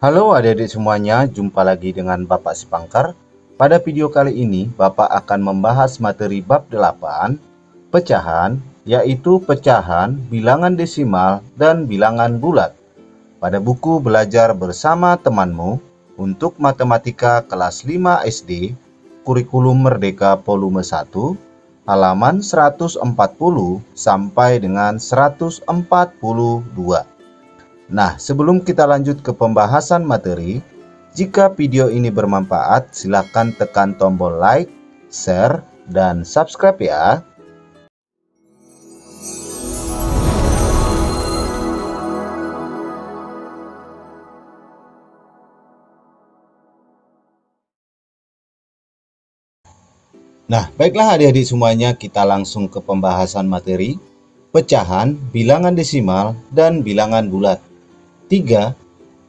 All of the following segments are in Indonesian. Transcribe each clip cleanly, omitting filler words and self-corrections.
Halo adik-adik semuanya, jumpa lagi dengan Bapak Sipangkar. Pada video kali ini, Bapak akan membahas materi bab 8, pecahan, yaitu pecahan, bilangan desimal, dan bilangan bulat. Pada buku Belajar Bersama Temanmu untuk Matematika kelas 5 SD, Kurikulum Merdeka Volume 1, halaman 140 sampai dengan 142. Nah, sebelum kita lanjut ke pembahasan materi, jika video ini bermanfaat, silakan tekan tombol like, share, dan subscribe ya. Nah, baiklah adik-adik semuanya, kita langsung ke pembahasan materi, pecahan, bilangan desimal, dan bilangan bulat. 3.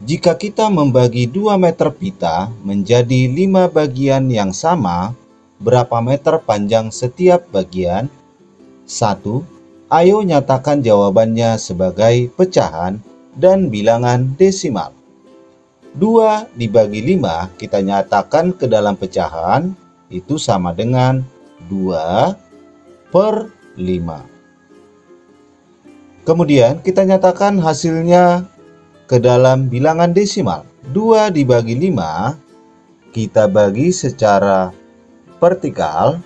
Jika kita membagi 2 meter pita menjadi 5 bagian yang sama, berapa meter panjang setiap bagian? 1. Ayo nyatakan jawabannya sebagai pecahan dan bilangan desimal. 2 dibagi 5 kita nyatakan ke dalam pecahan, itu sama dengan 2/5. Kemudian kita nyatakan hasilnya ke dalam bilangan desimal. 2 dibagi 5 kita bagi secara vertikal.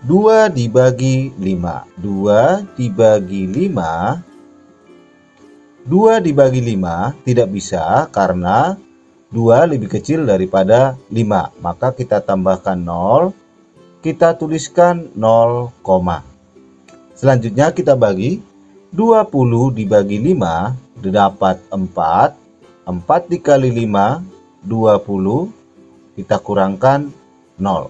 2 dibagi 5. 2 dibagi 5. 2 dibagi 5 tidak bisa karena 2 lebih kecil daripada 5. Maka kita tambahkan 0. Kita tuliskan 0, selanjutnya kita bagi 20 dibagi 5 dapat 4. 4 dikali 5, 20. Kita kurangkan 0.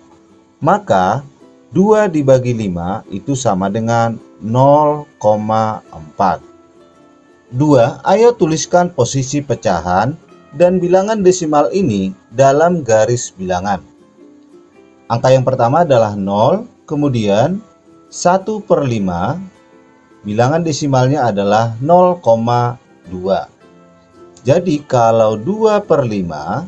Maka 2 dibagi 5 itu sama dengan 0,4. 2. Ayo tuliskan posisi pecahan dan bilangan desimal ini dalam garis bilangan. Angka yang pertama adalah 0, kemudian 1/5. Bilangan desimalnya adalah 0,2. Jadi kalau 2/5,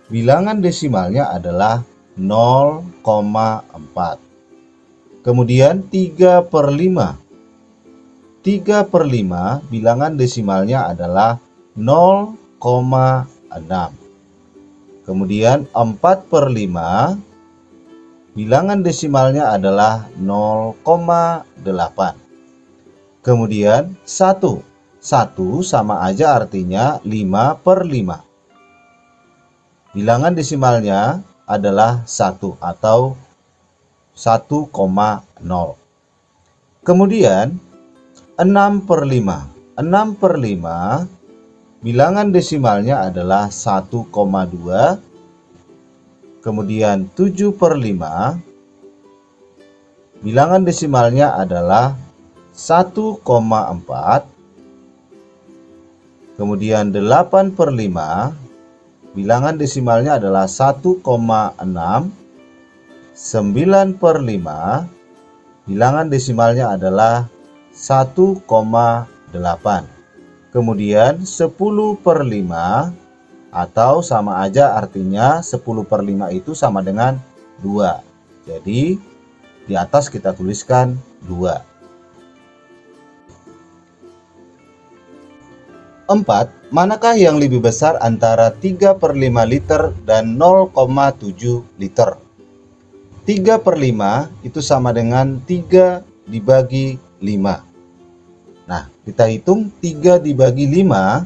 bilangan desimalnya adalah 0,4. Kemudian 3/5. 3/5 bilangan desimalnya adalah 0,6. Kemudian 4/5 bilangan desimalnya adalah 0,8. Kemudian 1. 1 sama aja artinya 5/5. Bilangan desimalnya adalah 1 atau 1,0. Kemudian 6/5. 6/5 bilangan desimalnya adalah 1,2. Kemudian 7/5 bilangan desimalnya adalah 1,4. Kemudian 8/5 bilangan desimalnya adalah 1,6. 9/5 bilangan desimalnya adalah 1,8. Kemudian 10/5 atau sama aja artinya 10/5 itu sama dengan 2. Jadi di atas kita tuliskan 2. 4. Manakah yang lebih besar antara 3/5 liter dan 0,7 liter? 3/5 itu sama dengan 3 dibagi 5. Nah, kita hitung 3 dibagi 5.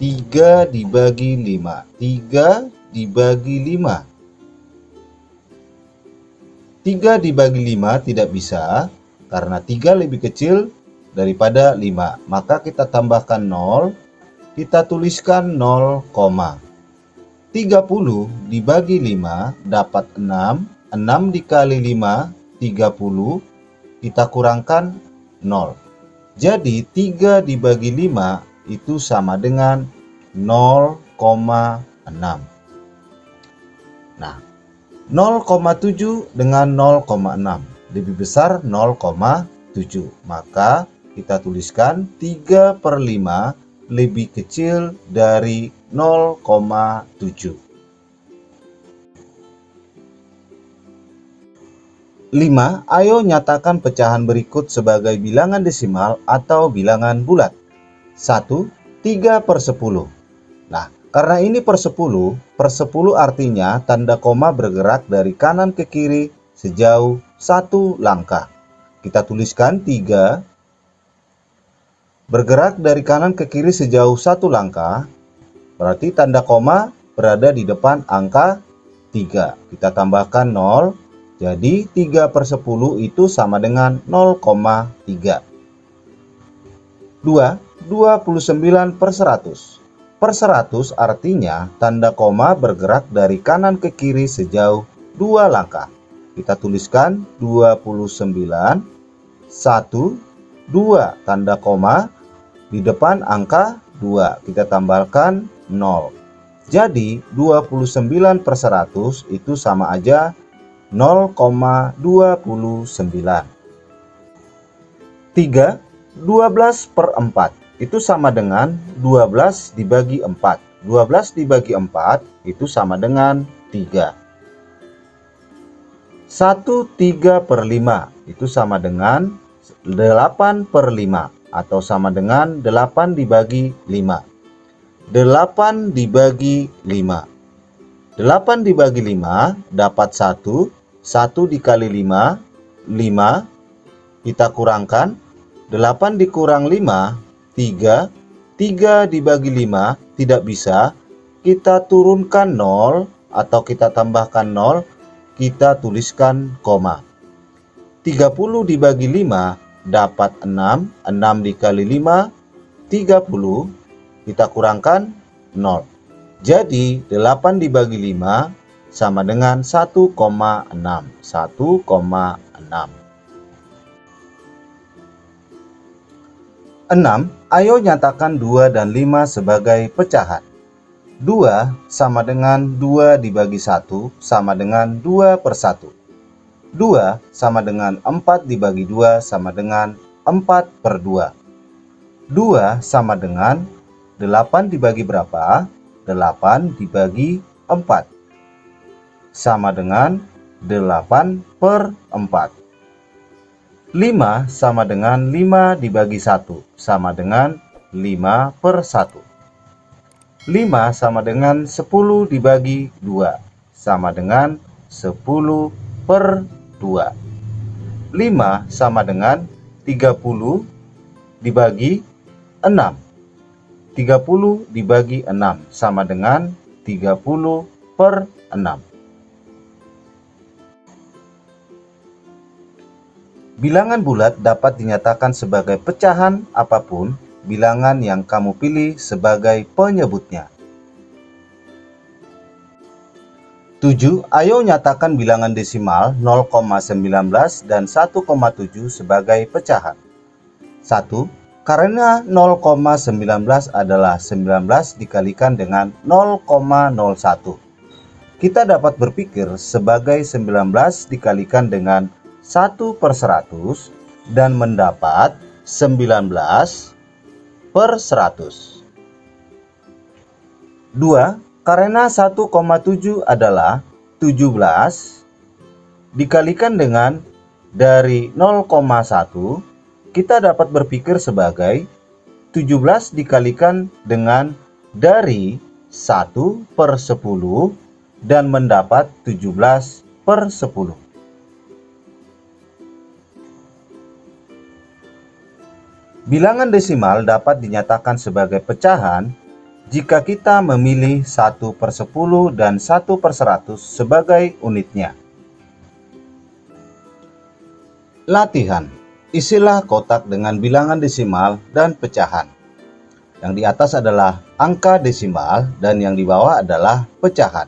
3 dibagi 5. 3 dibagi 5. 3 dibagi 5 tidak bisa karena 3 lebih kecil daripada 5. Maka kita tambahkan 0. Kita tuliskan 0, 30 dibagi 5 dapat 6. 6 dikali 5, 30. Kita kurangkan 0. Jadi 3 dibagi 5 itu sama dengan 0,6. Nah, 0,7 dengan 0,6 lebih besar 0,7. Maka kita tuliskan 3/5 lebih kecil dari 0,7. 5. Ayo nyatakan pecahan berikut sebagai bilangan desimal atau bilangan bulat. 1. 3/10. Nah, karena ini per 10 artinya tanda koma bergerak dari kanan ke kiri sejauh 1 langkah. Kita tuliskan 3 bergerak dari kanan ke kiri sejauh 1 langkah, berarti tanda koma berada di depan angka 3. Kita tambahkan 0, jadi 3/10 itu sama dengan 0,3. 2. 29/100. Per 100 artinya tanda koma bergerak dari kanan ke kiri sejauh 2 langkah. Kita tuliskan 29, 1, 2, tanda koma di depan angka 2. Kita tambahkan 0. Jadi 29/100 itu sama aja 0,29. 3. 12/4 itu sama dengan 12 dibagi 4. 12 dibagi 4 itu sama dengan 3. 1/3/5 itu sama dengan 8/5 atau sama dengan 8 dibagi 5. 8 dibagi 5. 8 dibagi 5 dapat 1. 1 dikali 5, 5. Kita kurangkan. 8 dikurang 5, 3. 3 dibagi 5 tidak bisa. Kita turunkan 0 atau kita tambahkan 0. Kita tuliskan koma. 30 dibagi 5 dapat 6. 6 dikali 5, 30. Kita kurangkan 0. Jadi 8 dibagi 5 sama dengan 1,6. 1,6. 6. Ayo nyatakan 2 dan 5 sebagai pecahan. 2 sama dengan 2 dibagi 1 sama dengan 2/1. 2 sama dengan 4 dibagi 2 sama dengan 4/2. 2 sama dengan 8 dibagi berapa? 8 dibagi 4. Sama dengan 8/4. 5 sama dengan 5 dibagi 1 sama dengan 5/1. 5 sama dengan 10 dibagi 2 sama dengan 10/2. 5 sama dengan 30 dibagi 6. 30 dibagi 6 sama dengan 30/6. Bilangan bulat dapat dinyatakan sebagai pecahan apapun bilangan yang kamu pilih sebagai penyebutnya. 7. Ayo nyatakan bilangan desimal 0,19 dan 1,7 sebagai pecahan. 1. Karena 0,19 adalah 19 dikalikan dengan 0,01. Kita dapat berpikir sebagai 19 dikalikan dengan 1/100 dan mendapat 19/100. 2. Karena 1,7 adalah 17 dikalikan dengan dari 0,1, kita dapat berpikir sebagai 17 dikalikan dengan dari 1/10 dan mendapat 17/10. Bilangan desimal dapat dinyatakan sebagai pecahan jika kita memilih 1/10 dan 1/100 sebagai unitnya. Latihan. Isilah kotak dengan bilangan desimal dan pecahan. Yang di atas adalah angka desimal dan yang di bawah adalah pecahan.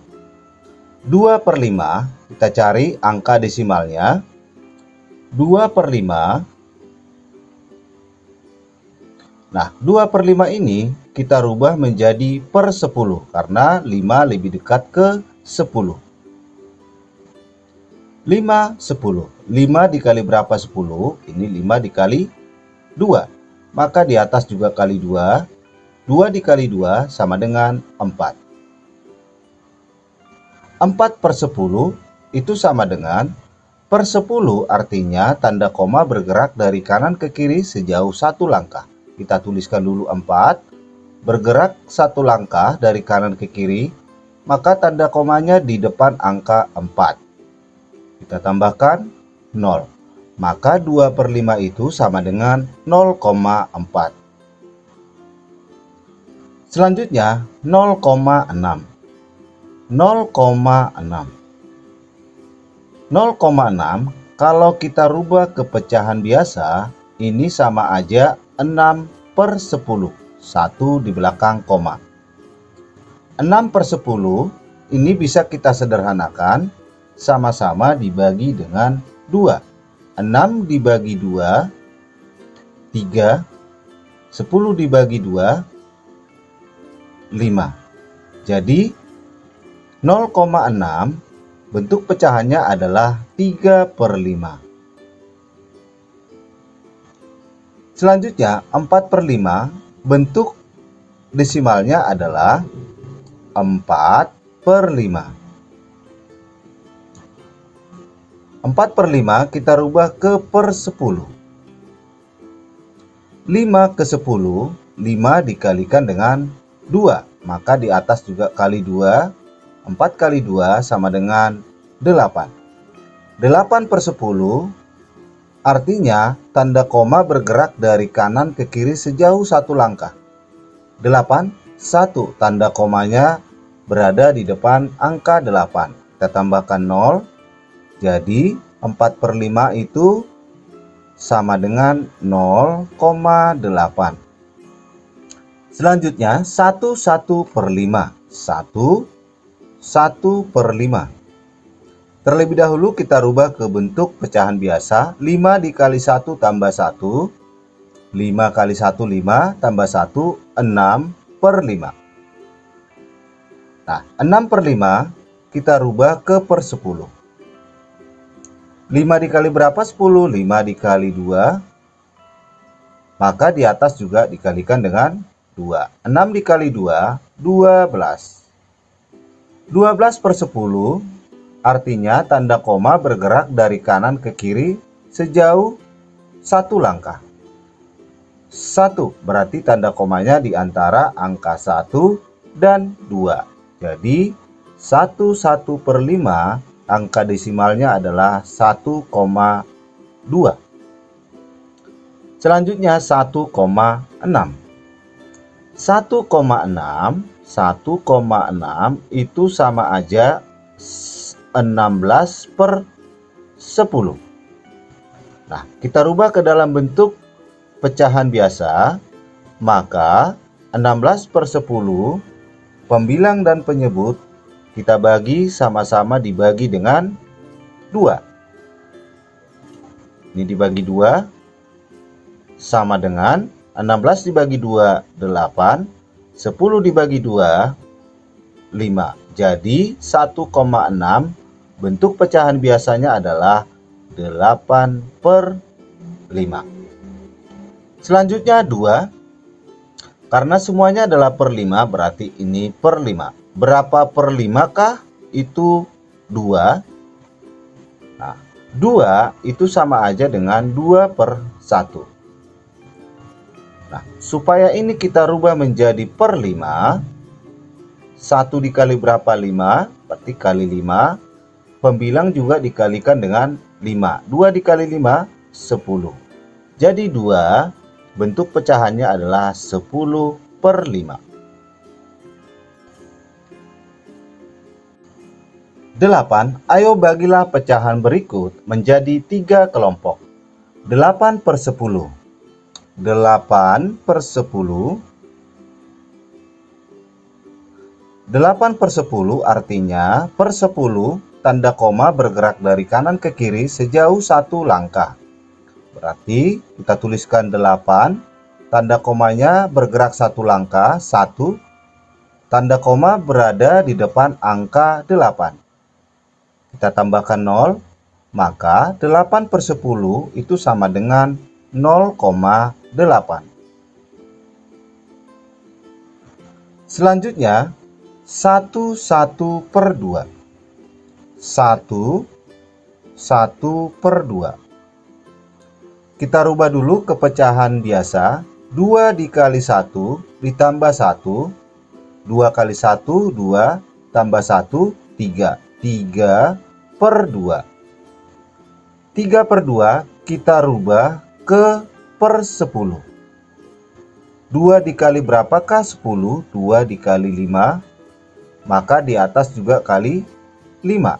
2/5, kita cari angka desimalnya. 2/5. Nah, 2/5 ini kita rubah menjadi per 10 karena 5 lebih dekat ke 10. 5, 10. 5 dikali berapa 10? Ini 5 dikali 2. maka di atas juga kali 2. 2 dikali 2 sama dengan 4. 4 per 10 itu sama dengan per 10, artinya tanda koma bergerak dari kanan ke kiri sejauh 1 langkah. Kita tuliskan dulu 4, bergerak 1 langkah dari kanan ke kiri, maka tanda komanya di depan angka 4. Kita tambahkan 0, maka 2 per 5 itu sama dengan 0,4. Selanjutnya 0,6. 0,6 kalau kita rubah ke pecahan biasa, ini sama aja 6 per 10. 1 di belakang koma. 6 per 10 ini bisa kita sederhanakan, sama-sama dibagi dengan 2. 6 dibagi 2, 3. 10 dibagi 2, 5. Jadi 0,6 bentuk pecahannya adalah 3 per 5. Selanjutnya 4 per 5 bentuk desimalnya adalah 4 per 5. 4 per 5 kita rubah ke per 10. 5 ke 10, 5 dikalikan dengan 2, maka di atas juga kali 2. 4 kali 2 sama dengan 8. 8 per 10, artinya tanda koma bergerak dari kanan ke kiri sejauh 1 langkah. 8, 1 tanda komanya berada di depan angka 8. Kita tambahkan 0, jadi 4 per 5 itu sama dengan 0,8. Selanjutnya 1 per 5. 1 per 5. Terlebih dahulu kita rubah ke bentuk pecahan biasa. 5 dikali 1 tambah 1. 5 kali 1, 5 tambah 1, 6 per 5. Nah, 6 per 5 kita rubah ke per 10. 5 dikali berapa? 10. 5 dikali 2. Maka di atas juga dikalikan dengan 2. 6 dikali 2, 12. 12 per 10, artinya tanda koma bergerak dari kanan ke kiri sejauh 1 langkah. 1 berarti tanda komanya di antara angka 1 dan 2. Jadi 1 per 5 angka desimalnya adalah 1,2. Selanjutnya 1,6. 1,6 itu sama aja 16 per 10. Nah, kita rubah ke dalam bentuk pecahan biasa, maka 16 per 10, pembilang dan penyebut, kita bagi sama-sama dibagi dengan 2. Ini dibagi 2, sama dengan 16 dibagi 2, 8. 10 dibagi 2, 5. Jadi 1,6 bentuk pecahan biasanya adalah 8 per 5. Selanjutnya 2. Karena semuanya adalah per 5, berarti ini per 5. Berapa per 5 kah? Itu 2. Nah, 2 itu sama aja dengan 2 per 1. Nah, supaya ini kita rubah menjadi per 5, 1 dikali berapa? 5, berarti kali 5. Pembilang juga dikalikan dengan 5. 2 dikali 5, 10. Jadi 2, bentuk pecahannya adalah 10 per 5. 8. Ayo bagilah pecahan berikut menjadi 3 kelompok. 8 per 10. 8 per 10. 8 per 10 artinya per 10 tanda koma bergerak dari kanan ke kiri sejauh 1 langkah. Berarti kita tuliskan 8, tanda komanya bergerak 1 langkah, 1. Tanda koma berada di depan angka 8. Kita tambahkan 0, maka 8 per 10 itu sama dengan 0,8. Selanjutnya, 1/2. 1/2. Kita rubah dulu ke pecahan biasa. 2 dikali 1 ditambah 1. 2 kali 1, 2. Tambah 1, 3. 3/2. 3/2 kita rubah ke per 10. 2 dikali berapakah 10? 2 dikali 5. Maka di atas juga kali 5.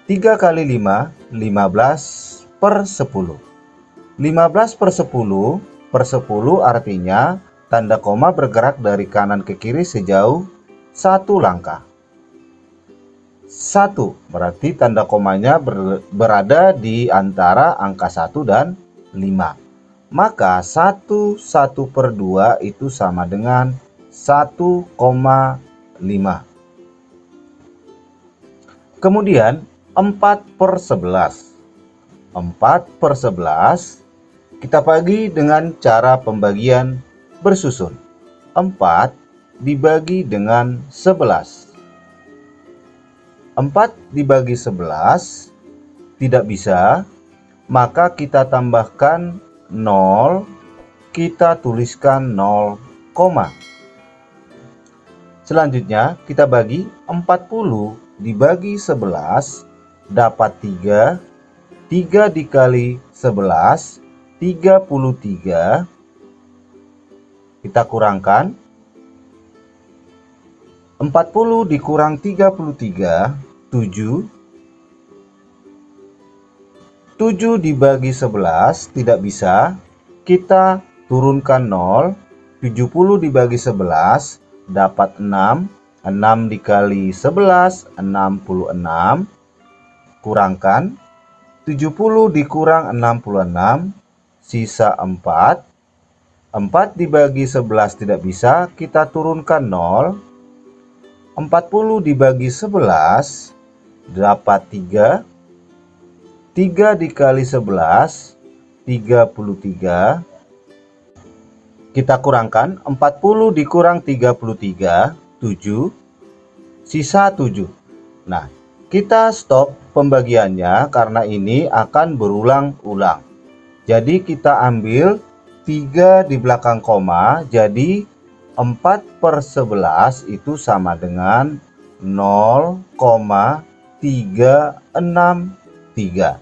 3 kali 5, 15/10. 15/10 per 10 artinya tanda koma bergerak dari kanan ke kiri sejauh 1 langkah. 1 berarti tanda komanya berada di antara angka 1 dan 5. Maka 1/2 itu sama dengan 1,5. Kemudian 4/11. 4/11 kita bagi dengan cara pembagian bersusun. 4 dibagi dengan 11. 4 dibagi 11 tidak bisa, maka kita tambahkan 0, kita tuliskan 0, selanjutnya kita bagi 40 dibagi 11 dapat 3. 3 dikali 11, 33. Kita kurangkan. 40 dikurang 33, 7. 7 dibagi 11 tidak bisa. Kita turunkan 0. 70 dibagi 11 dapat 6. 6 dikali 11, 66. Kurangkan. 70 dikurang 66, sisa 4. 4 dibagi 11 tidak bisa, kita turunkan 0. 40 dibagi 11 dapat 3. 3 dikali 11, 33. Kita kurangkan. 40 dikurang 33, 7. Sisa 7. Nah, kita stop pembagiannya karena ini akan berulang-ulang. Jadi kita ambil 3 di belakang koma, jadi 4/11 itu sama dengan 0,363.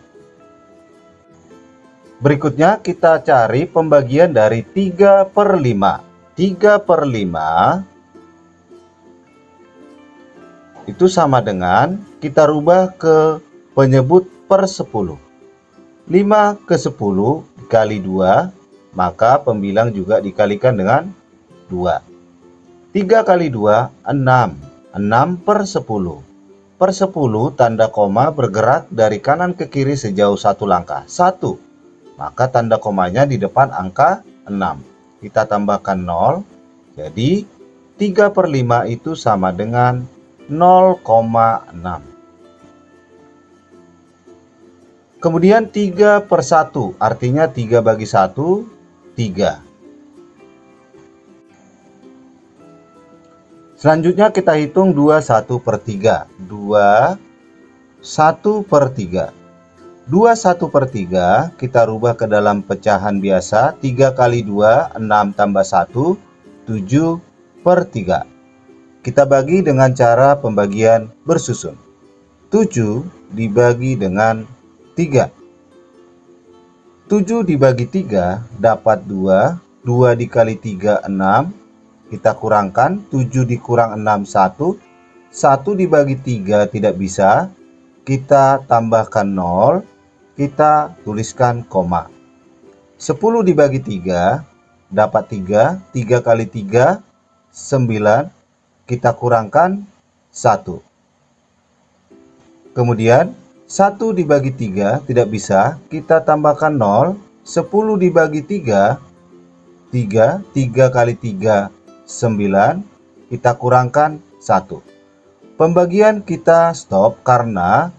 Berikutnya kita cari pembagian dari 3/5. 3/5 itu sama dengan, kita rubah ke penyebut per 10. 5 ke 10 dikali 2, maka pembilang juga dikalikan dengan 2. 3 kali 2, 6. 6/10. Per 10 tanda koma bergerak dari kanan ke kiri sejauh 1 langkah. 1. Maka tanda komanya di depan angka 6. Kita tambahkan 0. Jadi 3/5 itu sama dengan 0,6. Kemudian 3/1, artinya 3 bagi 1, 3. Selanjutnya kita hitung 21/3. 21/3. 21/3 kita rubah ke dalam pecahan biasa. 3 kali 2, 6 tambah 1, 7/3. Kita bagi dengan cara pembagian bersusun. 7 dibagi dengan 3. 7 dibagi 3 dapat 2. 2 dikali 3, 6. Kita kurangkan. 7 dikurang 6, 1. 1 dibagi 3 tidak bisa. Kita tambahkan 0. Kita tuliskan koma. 10 dibagi 3 dapat 3. 3 kali 3, 9. Kita kurangkan 1. Kemudian 1 dibagi 3 tidak bisa, kita tambahkan 0. 10 dibagi 3, 3. 3 kali 3, 9. Kita kurangkan 1. Pembagian kita stop karena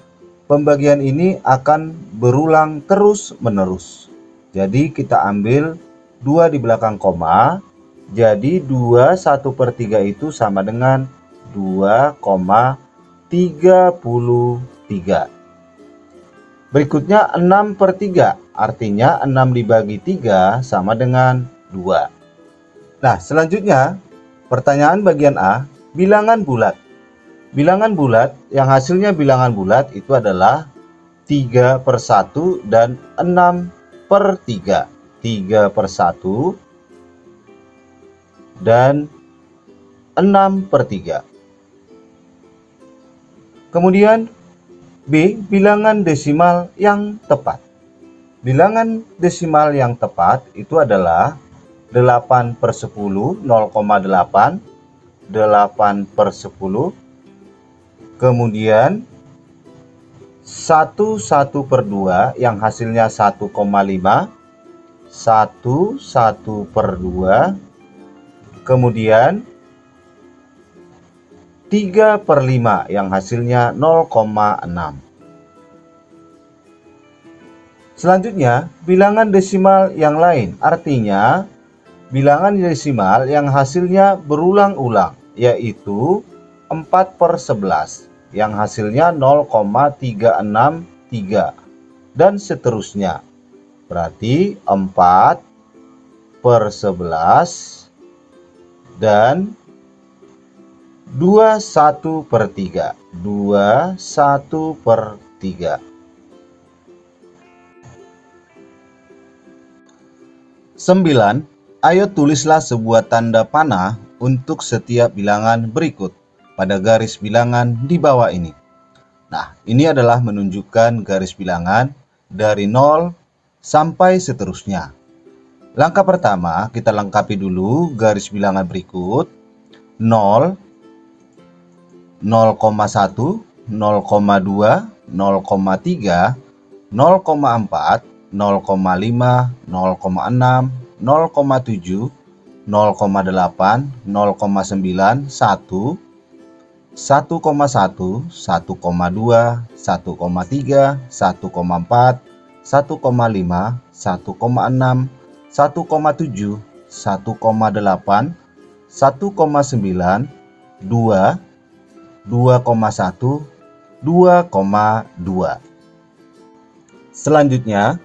pembagian ini akan berulang terus menerus. Jadi kita ambil 2 di belakang koma. Jadi 2/1/3 itu sama dengan 2,33. Berikutnya 6/3, artinya 6 dibagi 3 sama dengan 2. Nah, selanjutnya pertanyaan bagian A, bilangan bulat. Bilangan bulat yang hasilnya bilangan bulat itu adalah 3/1 dan 6/3. 3/1 dan 6/3. Kemudian B, bilangan desimal yang tepat. Bilangan desimal yang tepat itu adalah 8/10, 0,8, 8/10, kemudian 1/2 yang hasilnya 1,5, 1/2, kemudian 3/5 yang hasilnya 0,6. Selanjutnya, bilangan desimal yang lain, artinya bilangan desimal yang hasilnya berulang-ulang, yaitu 4/11 yang hasilnya 0,363 dan seterusnya. Berarti 4/11 dan 2/1/3. 2/1/3. 9. Ayo tulislah sebuah tanda panah untuk setiap bilangan berikut pada garis bilangan di bawah ini. Nah, ini adalah menunjukkan garis bilangan dari 0 sampai seterusnya. Langkah pertama, kita lengkapi dulu garis bilangan berikut. 0, 0,1, 0,2, 0,3, 0,4, 0,5, 0,6, 0,7, 0,8, 0,9, 1, 1,1, 1,2, 1,3, 1,4, 1,5, 1,6, 1,7, 1,8, 1,9, 2, 2,1, 2,2. Selanjutnya,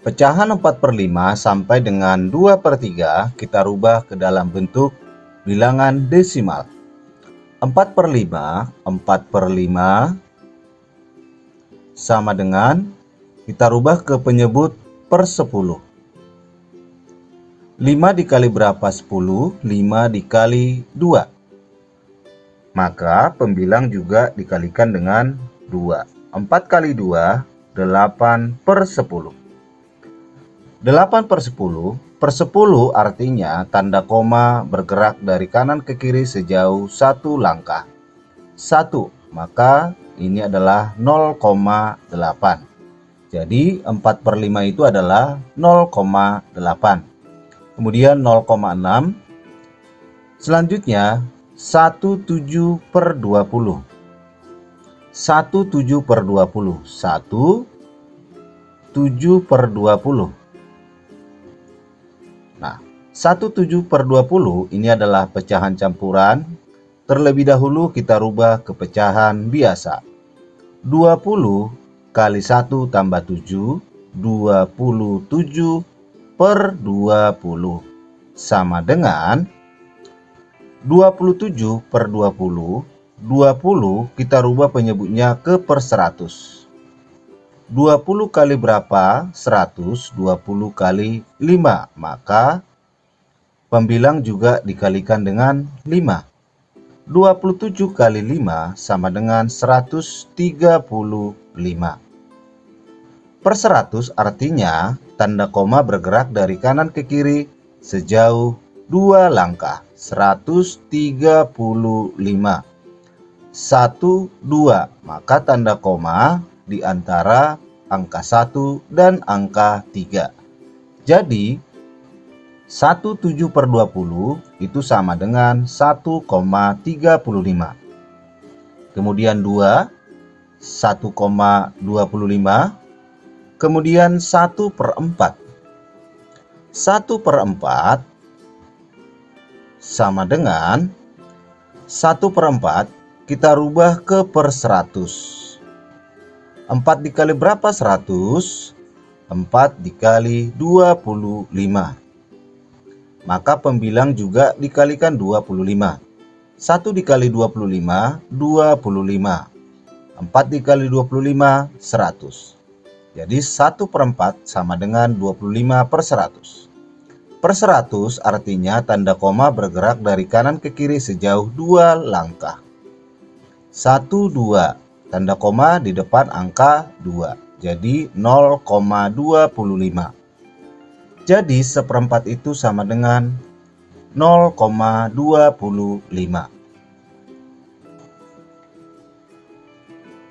pecahan 4/5 sampai dengan 2/3 kita rubah ke dalam bentuk bilangan desimal. 4/5, 4/5 sama dengan, kita rubah ke penyebut per 10. 5 dikali berapa 10? 5 dikali 2. Maka pembilang juga dikalikan dengan 2. 4 kali 2, 8/10. 8/10, per 10 artinya tanda koma bergerak dari kanan ke kiri sejauh 1 langkah. 1, maka ini adalah 0,8. Jadi 4/5 itu adalah 0,8. Kemudian 0,6. Selanjutnya 17/20. 17/20. 17/20. Nah, 17/20 ini adalah pecahan campuran. Terlebih dahulu kita rubah ke pecahan biasa. 20 kali 1 tambah 7, 27/20 sama dengan 27/20. 20 kita rubah penyebutnya ke per 100. 20 kali berapa? 100. 20 kali 5. Maka pembilang juga dikalikan dengan 5. 27 kali 5 sama dengan 135. Per 100 artinya tanda koma bergerak dari kanan ke kiri sejauh 2 langkah. 135. 1, 2. Maka tanda koma di antara angka 1 dan angka 3. Jadi 17/20 itu sama dengan 1,35. Kemudian 2, 1,25. Kemudian 1/4. 1/4 sama dengan 1/4 kita rubah ke per 100. 4 dikali berapa 100? 4 dikali 25. Maka pembilang juga dikalikan 25. 1 dikali 25, 25. 4 dikali 25, 100. Jadi 1/4 sama dengan 25 per 100. Per 100 artinya tanda koma bergerak dari kanan ke kiri sejauh 2 langkah. 1, 2. Tanda koma di depan angka 2. Jadi 0,25. Jadi 1/4 itu sama dengan 0,25.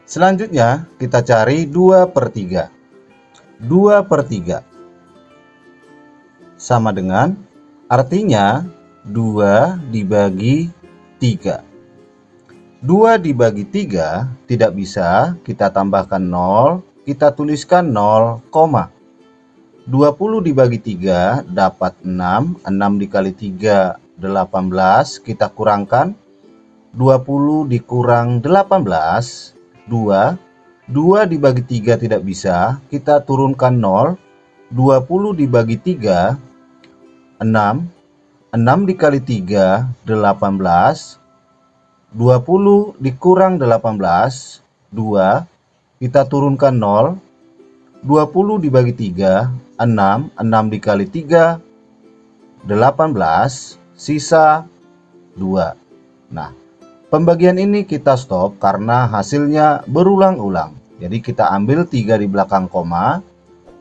Selanjutnya kita cari 2/3. 2/3 sama dengan, artinya 2 dibagi 3. 2 dibagi 3 tidak bisa kita tambahkan 0, kita tuliskan 0, 20 dibagi 3 dapat 6, 6 dikali 3 18, kita kurangkan 20 dikurang 18, 2. 2 dibagi 3 tidak bisa, kita turunkan 0. 20 dibagi 3, 6. 6 dikali 3, 18. 20 dikurang 18, 2. Kita turunkan 0. 20 dibagi 3, 6. 6 dikali 3, 18. Sisa 2. Nah, pembagian ini kita stop karena hasilnya berulang-ulang. Jadi kita ambil 3 di belakang koma.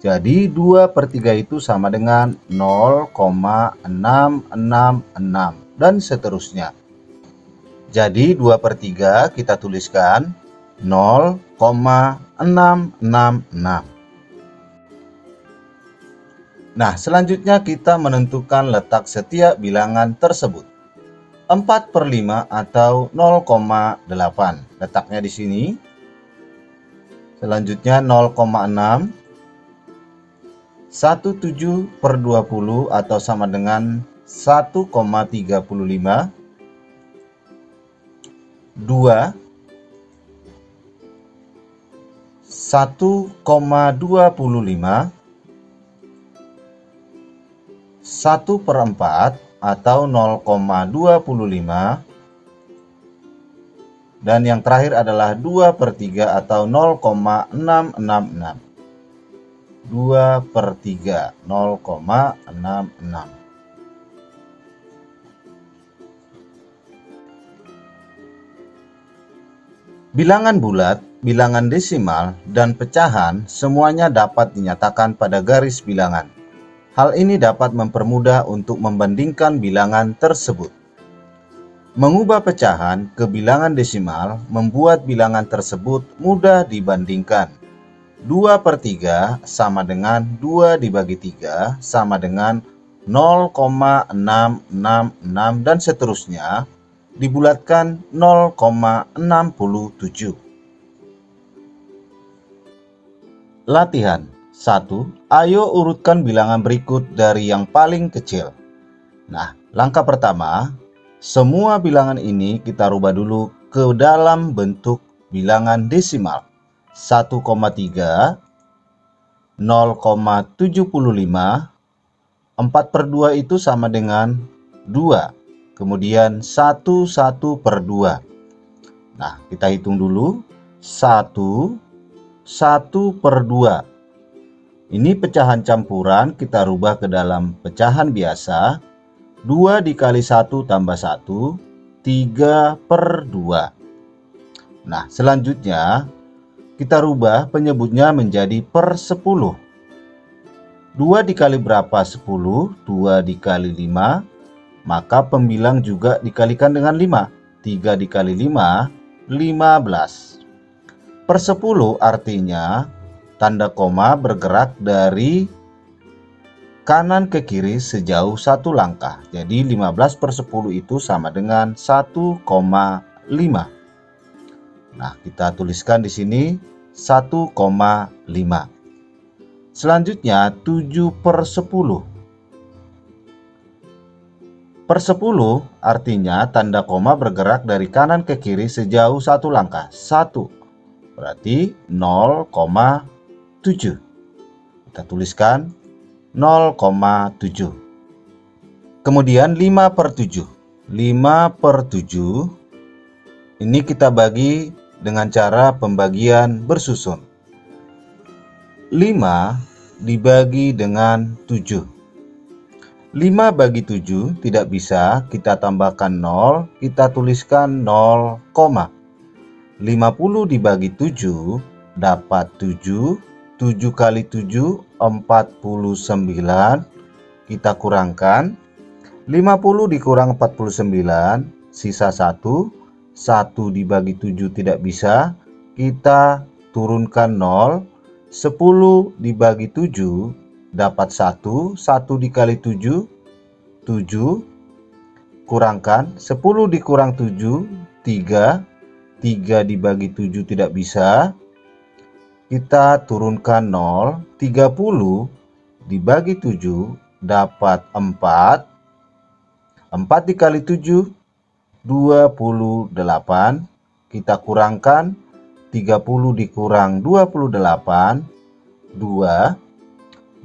Jadi 2/3 itu sama dengan 0,666 dan seterusnya. Jadi 2/3 kita tuliskan 0,666. Nah, selanjutnya kita menentukan letak setiap bilangan tersebut. 4/5 atau 0,8. Letaknya di sini. Selanjutnya 0,6. 17/20 atau sama dengan 1,35. 2. 1,25. 1/4 atau 0,25. Dan yang terakhir adalah 2/3 atau 0,666. 2/3, 0,66. Bilangan bulat, bilangan desimal, dan pecahan semuanya dapat dinyatakan pada garis bilangan. Hal ini dapat mempermudah untuk membandingkan bilangan tersebut. Mengubah pecahan ke bilangan desimal membuat bilangan tersebut mudah dibandingkan. 2/3 sama dengan 2 dibagi 3 sama dengan 0,666 dan seterusnya, dibulatkan 0,67. Latihan 1. Ayo urutkan bilangan berikut dari yang paling kecil. Nah, langkah pertama, semua bilangan ini kita rubah dulu ke dalam bentuk bilangan desimal. 1,3, 0,75, 4/2 itu sama dengan 2. Kemudian 1/2. Nah, kita hitung dulu. 1/2. Ini pecahan campuran kita rubah ke dalam pecahan biasa. 2 dikali 1 tambah 1, 3/2. Nah, selanjutnya kita rubah penyebutnya menjadi per 10. 2 dikali berapa 10? 2 dikali 5. Maka pembilang juga dikalikan dengan 5. 3 dikali 5, 15. Per 10 artinya tanda koma bergerak dari kanan ke kiri sejauh 1 langkah. Jadi 15/10 itu sama dengan 1,5. Nah, kita tuliskan di sini 1,5. Selanjutnya 7/10. Per 10 artinya tanda koma bergerak dari kanan ke kiri sejauh 1 langkah. 1 berarti 0,7. Kita tuliskan 0,7. Kemudian 5 per 7. 5 per 7 ini kita bagi dengan cara pembagian bersusun. 5 dibagi dengan 7. 5 bagi 7 tidak bisa, kita tambahkan 0, kita tuliskan 0, 50 dibagi 7 dapat 7, 7 kali 7, 49, kita kurangkan, 50 dikurang 49, sisa 1, 1 dibagi 7 tidak bisa, kita turunkan 0, 10 dibagi 7 dapat 1, 1 dikali 7, 7, kurangkan, 10 dikurang 7, 3, 3 dibagi 7 tidak bisa, kita turunkan 0, 30 dibagi 7 dapat 4, 4 dikali 7, 28, kita kurangkan, 30 dikurang 28, 2,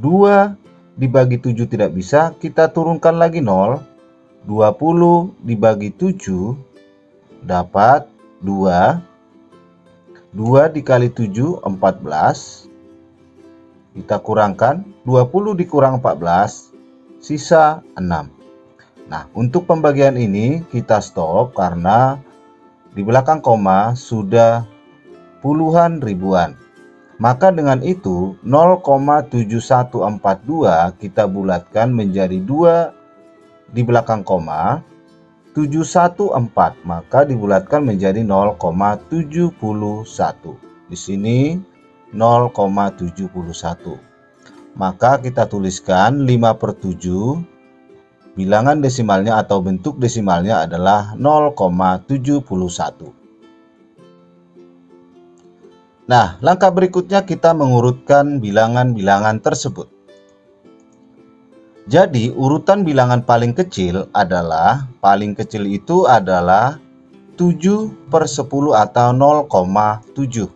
2 dibagi 7 tidak bisa, kita turunkan lagi 0, 20 dibagi 7 dapat 2, 2 dikali 7, 14, kita kurangkan, 20 dikurang 14, sisa 6. Nah, untuk pembagian ini kita stop karena di belakang koma sudah puluhan ribuan. Maka dengan itu 0,7142 kita bulatkan menjadi 2 di belakang koma, 714 maka dibulatkan menjadi 0,71. Di sini 0,71. Maka kita tuliskan 5 per 7, bilangan desimalnya atau bentuk desimalnya adalah 0,71. Nah, langkah berikutnya kita mengurutkan bilangan-bilangan tersebut. Jadi, urutan bilangan paling kecil itu adalah 7 per 10 atau 0,7.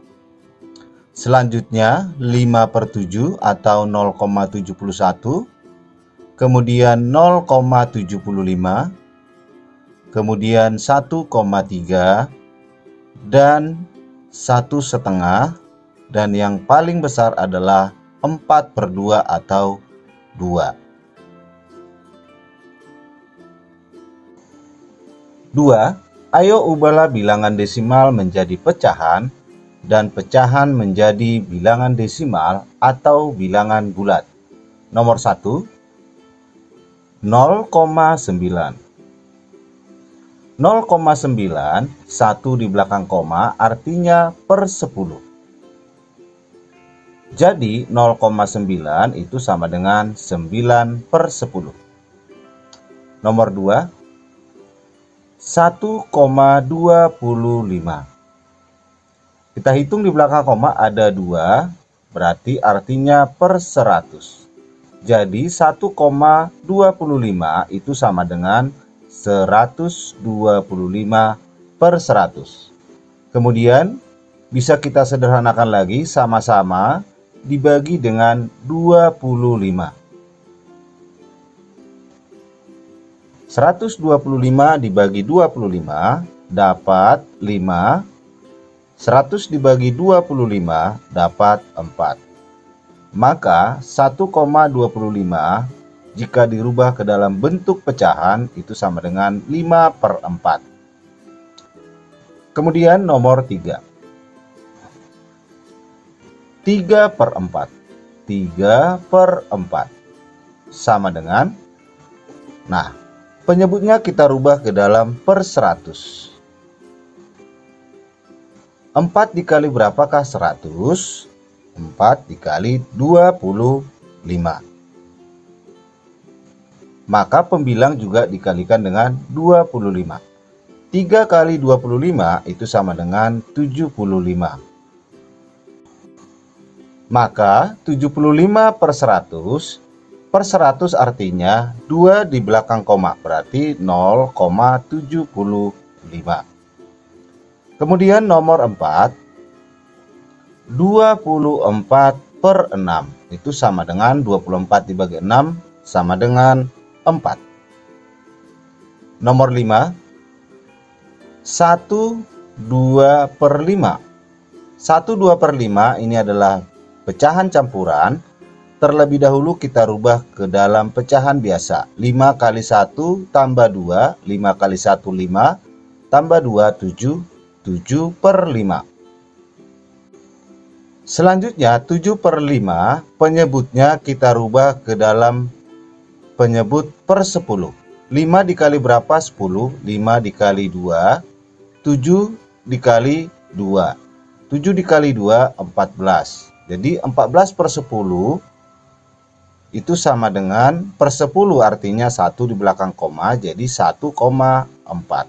Selanjutnya, 5 per 7 atau 0,71. Kemudian 0,75. Kemudian 1,3. Dan 1,5, dan yang paling besar adalah 4 per 2 atau 2. 2. Ayo ubahlah bilangan desimal menjadi pecahan dan pecahan menjadi bilangan desimal atau bilangan bulat. Nomor 1, 0,9. 0,9, 1 di belakang koma artinya per 10. Jadi 0,9 itu sama dengan 9 per 10. Nomor 2, 1,25. Kita hitung di belakang koma ada 2, berarti artinya per 100. Jadi 1,25 itu sama dengan 125 per 100. Kemudian bisa kita sederhanakan lagi, sama-sama dibagi dengan 25. 125 dibagi 25 dapat 5. 100 dibagi 25 dapat 4. Maka 1,25 jika dirubah ke dalam bentuk pecahan itu sama dengan 5 per 4. Kemudian nomor 3. 3 per 4. 3 per 4. Sama dengan, nah, penyebutnya kita rubah ke dalam per 100. 4 dikali berapakah 100? 4 dikali 25. Maka pembilang juga dikalikan dengan 25. 3 kali 25 itu sama dengan 75. Maka 75 per 100 per 100 artinya 2 di belakang koma, berarti 0,75. Kemudian nomor 4, 24 per 6. Itu sama dengan 24 dibagi 6 sama dengan 4. Nomor 5, 1/2 per 5. 1/2 per 5 ini adalah pecahan campuran. Terlebih dahulu kita rubah ke dalam pecahan biasa. 5 kali 1 tambah 2, 5 kali 1 5, tambah 2 7, 7 per 5. Selanjutnya 7 per 5 penyebutnya kita rubah ke dalam penyebut per 10. 5 dikali berapa? 10. 5 dikali 2, 7 dikali 2. 7 dikali 2, 14. Jadi 14 per 10 itu sama dengan per 10, artinya 1 di belakang koma, jadi 1,4.